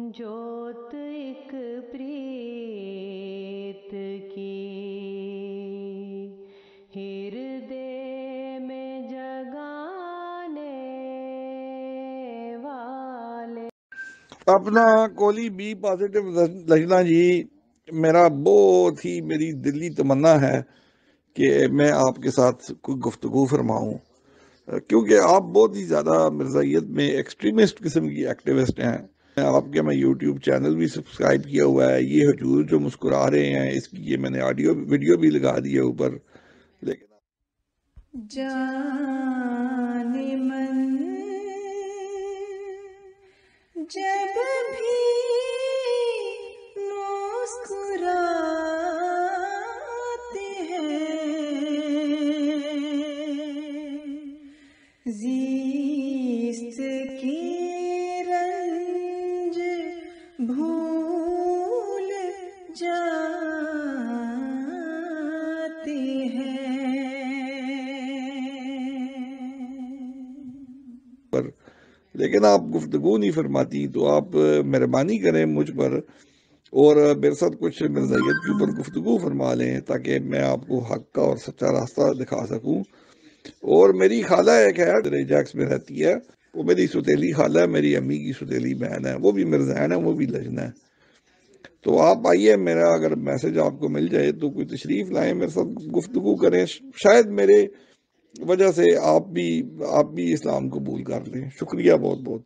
जोत एक प्रीत की हृदय में जगाने वाले। अपना कोली बी पॉजिटिव लजना जी, मेरा बहुत ही मेरी दिली तमन्ना है कि मैं आपके साथ कोई गुफ्तगू फरमाऊं, क्योंकि आप बहुत ही ज़्यादा मिर्ज़ाइयत में एक्सट्रीमिस्ट किस्म की एक्टिविस्ट हैं। आपके मैं यूट्यूब चैनल भी सब्सक्राइब किया हुआ है। ये हुजूर जो मुस्कुरा रहे हैं, इसकी ये मैंने ऑडियो वीडियो भी लगा दी है ऊपर। लेकिन जाने मन जब भी मुस्कुराते हैं, ज़िस्त के रंज भूल जाते हैं। लेकिन आप गुफ्तगू नहीं फरमाती, तो आप मेहरबानी करें मुझ पर और मेरे साथ कुछ मिर्ज़ाइयत के ऊपर गुफ्तगू फरमा लें, ताकि मैं आपको हक का और सच्चा रास्ता दिखा सकूं। और मेरी खाला एक है, रेजैक्स में रहती है, वो मेरी सुतेली खाला है, मेरी अम्मी की सुतेली बहन है, वो भी मिर्ज़ान है, वो भी लजना है। तो आप आइए, मेरा अगर मैसेज आपको मिल जाए तो कोई तशरीफ़ लाएं, मेरे साथ गुफ्तगू करें। शायद मेरे वजह से आप भी इस्लाम कबूल कर लें। शुक्रिया बहुत बहुत।